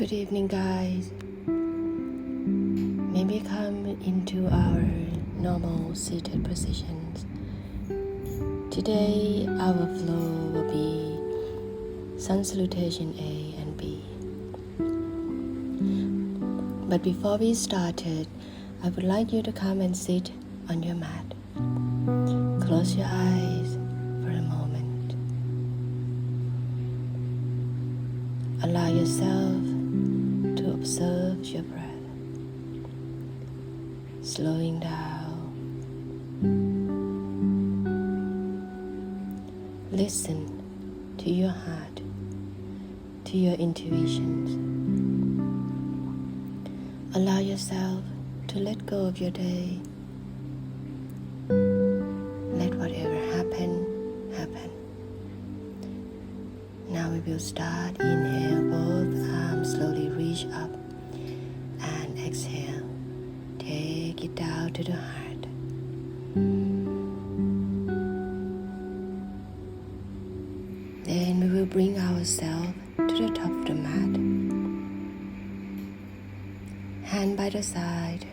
Good evening, guys. Maybe come into our normal seated positions. Today, our flow will be sun salutation A and B. But before we started, I would like you to come and sit on your mat. Close your eyes for a moment. Allow yourself to observe your breath, slowing down. Listen to your heart, to your intuitions. Allow yourself to let go of your day. Let whatever happen, happen. Now we will start. Inhale, both arms slowly reach up, and exhale. Take it down to the heart. Then we will bring ourselves to the top of the mat. Hand by the side.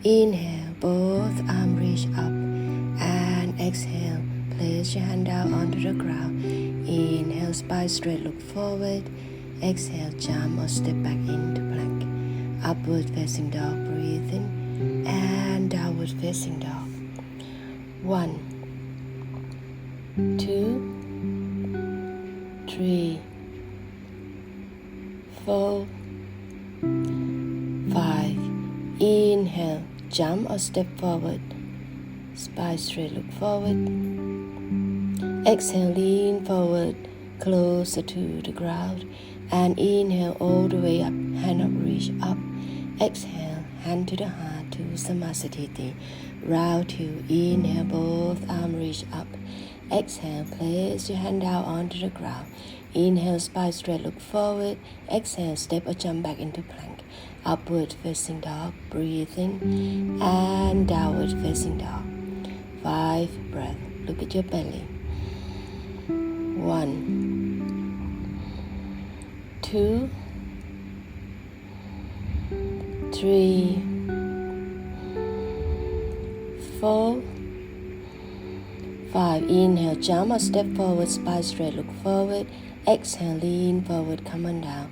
Inhale, both arms reach up, and exhale. Place your hand down onto the ground. Inhale, spine straight, look forward. Exhale, jump or step back into plank. Upward facing dog, breathe in, and downward facing dog. 1, 2, 3, 4, 5. Inhale, jump or step forward. Spine straight, look forward. Exhale, lean forward, closer to the ground. And inhale all the way up, hand up, reach up. Exhale, hand to the heart to Samasthiti. Round 2, inhale, both arms reach up. Exhale, place your hand down onto the ground. Inhale, spine straight, look forward. Exhale, step or jump back into plank. Upward facing dog, breathe in, and downward facing dog. 5 breaths. Look at your belly. 1, 2, 3, 4, 5. Inhale, jump or step forward, spine straight, look forward. Exhale, lean forward, come on down.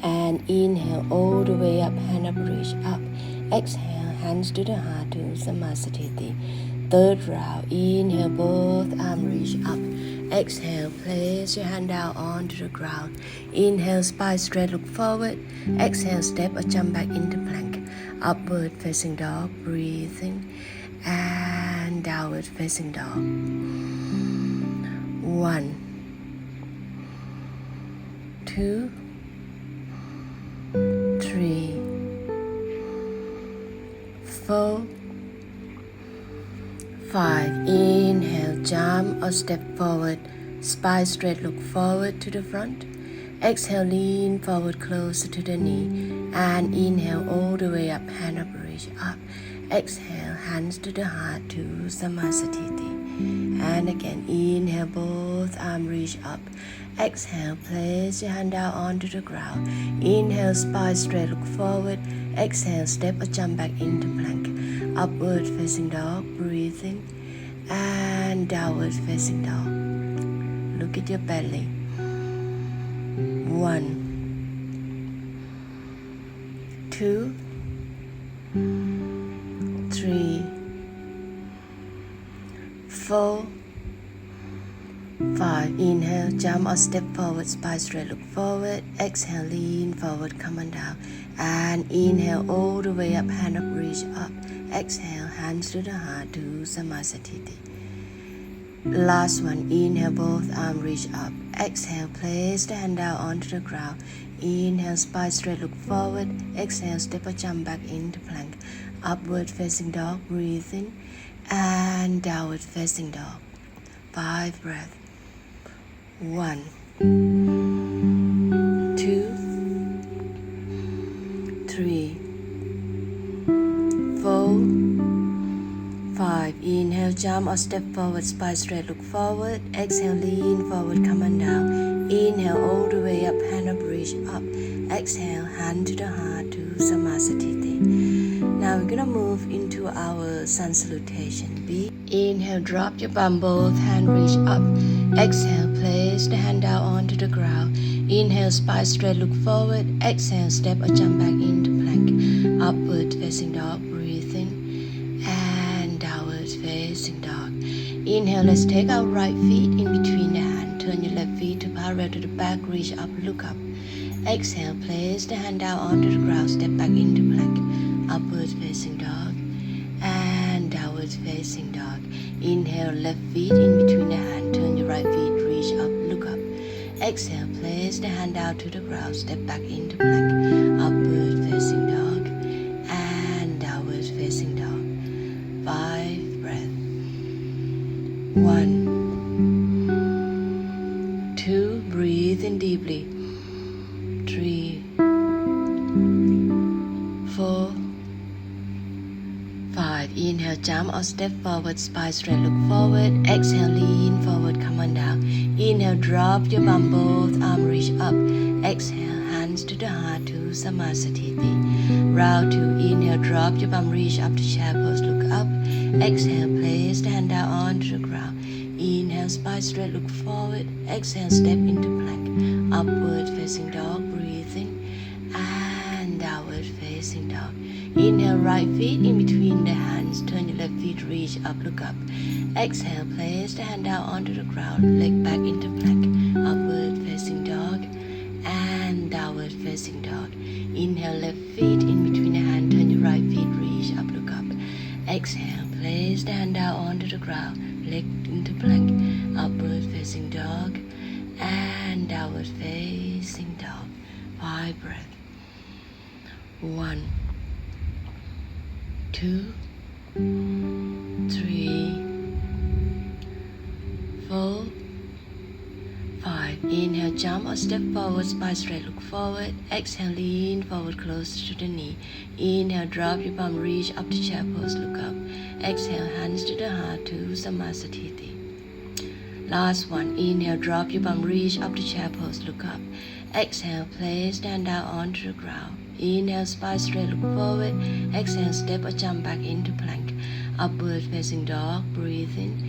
And inhale all the way up, hand up, reach up. Exhale, hands to the heart to Samasthiti. Third round. Inhale, both arms reach up. Exhale, place your hand down onto the ground. Inhale, spine straight, look forward. Exhale, step or jump back into plank. Upward facing dog, breathing, and downward facing dog. 1, 2, 3, 4, 5. Inhale, jump or step forward. Spine straight, look forward to the front. Exhale, lean forward closer to the knee. And inhale all the way up, hand up, reach up. Exhale, hands to the heart to Samasthiti. And again, inhale, both arms reach up. Exhale, place your hand down onto the ground. Inhale, spine straight, look forward. Exhale, step or jump back into plank. Upward facing dog, breathing, and downward facing dog. Look at your belly. 1, 2, 3, 4, 5. Inhale, jump or step forward, spine straight, look forward. Exhale, lean forward, come on down. And inhale all the way up, hand up, reach up. Exhale, hands to the heart to Samasthiti. Last one. Inhale, both arms reach up. Exhale, place the hand down onto the ground. Inhale, spine straight, look forward. Exhale, step or jump back into plank. Upward facing dog, breathe in, and downward facing dog. 5 breaths. 1, 2, 3, 4, 5. Inhale, jump or step forward, spine straight, look forward. Exhale, lean forward, come on down. Inhale, all the way up, hand up, reach up. Exhale, hand to the heart to samasthiti. Now we're gonna move into our sun salutation. Inhale, drop your bum, both hand reach up. Exhale, place the hand down onto the ground. Inhale, spine straight, look forward. Exhale, step or jump back into plank. Upward facing dog, breathe in. And downward facing dog. Inhale, let's take our right feet in between the hand. Turn your left feet to parallel to the back, reach up, look up. Exhale, place the hand down onto the ground, step back into plank. Upward facing dog and downward facing dog. Inhale, left feet in between the hand, turn your right feet, reach up, look up. Exhale, place the hand down to the ground, step back into plank. Upward facing dog and downward facing dog. 5 breaths. 1, 2, breathe in deeply. 3, 4, 5. Inhale, jump or step forward, spine straight, look forward. Exhale, lean forward, come on down. Inhale, drop your bum, both arms reach up. Exhale, hands to the heart to samasthiti. Round 2. Inhale, drop your bum, reach up to chair pose, look up. Exhale, place the hand down onto the ground. Inhale, spine straight, look forward. Exhale, step into plank. Upward facing dog, breathe in. And downward facing dog. Inhale, right feet in between the hands. Turn your left feet, reach up, look up. Exhale, place the hand down onto the ground. Leg back into plank. Upward facing dog and downward facing dog. Inhale, left feet in between the hand. Turn your right feet, reach up, look up. Exhale, place the hand down onto the ground. Leg into plank. Upward facing dog and downward facing dog. 5 breaths. 1, 2, 3, 4, 5. Inhale, jump or step forward, spine straight, look forward. Exhale, lean forward, close to the knee. Inhale, drop your bum, reach up to chair pose, look up. Exhale, hands to the heart to samasthiti. Last one. Inhale, drop your bum, reach up to chair pose, look up. Exhale, place the hand down onto the ground. Inhale, spine straight, look forward. Exhale, step or jump back into plank. Upward facing dog, breathe in.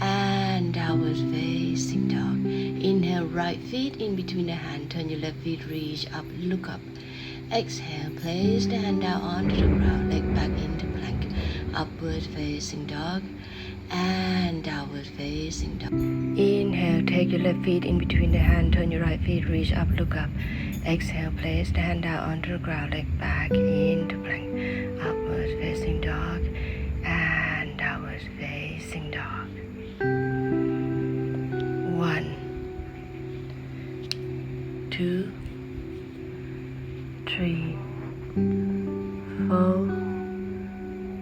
And downward facing dog. Inhale, right feet in between the hand. Turn your left feet, reach up, look up. Exhale, place the hand down onto the ground. Leg back into plank. Upward facing dog and downward facing dog. Inhale, take your left feet in between the hand. Turn your right feet, reach up, look up. Exhale, place the hand down onto the ground. Leg back into plank. Upward facing dog and downward facing dog. 1, 2, 3, 4,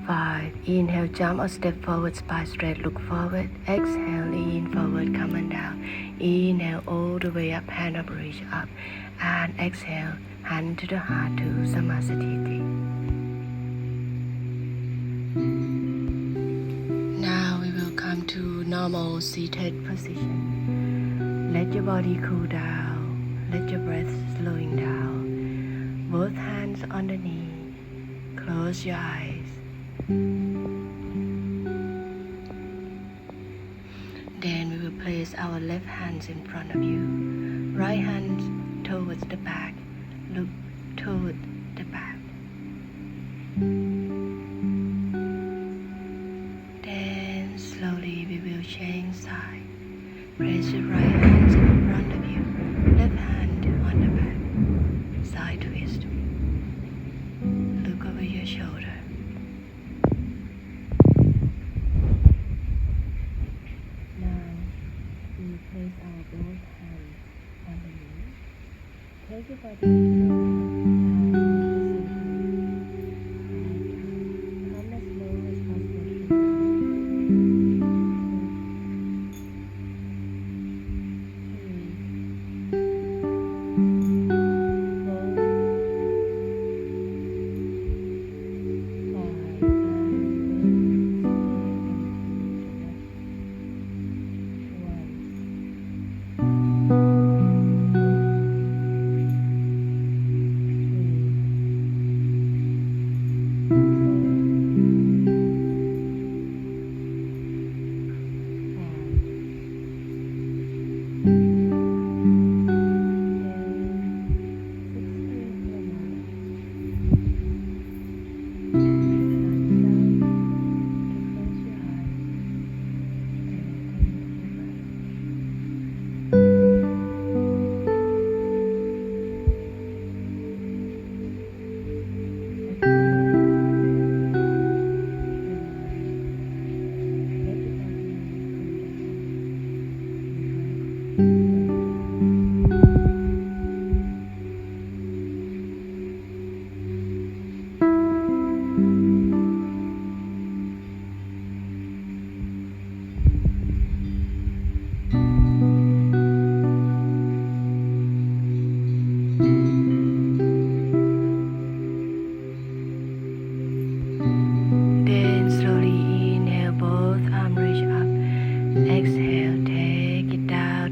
5. Inhale, jump or step forward, spine straight, look forward. Exhale, lean forward, come on down. Inhale, all the way up, hand up, reach up. And exhale, hand to the heart to samasthiti. Now we will come to normal seated position. Let your body cool down. Let your breath slowing down. Both hands on the knee. Close your eyes. Then we will place our left hands in front of you. Right hand towards the back. Look toward the back. Then slowly we will change side. Place your right hands in front of you. Left hand on the back. Side twist. Look over your shoulder. Place our both hands on the knee. Take your body and come as low as possible. 3, 4, 5.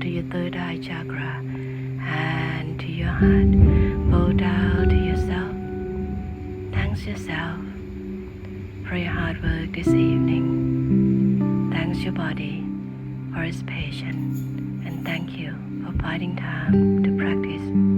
to your third eye chakra and to your heart. Bow down to yourself. Thanks yourself for your hard work this evening. Thanks your body for its patience. And thank you for finding time to practice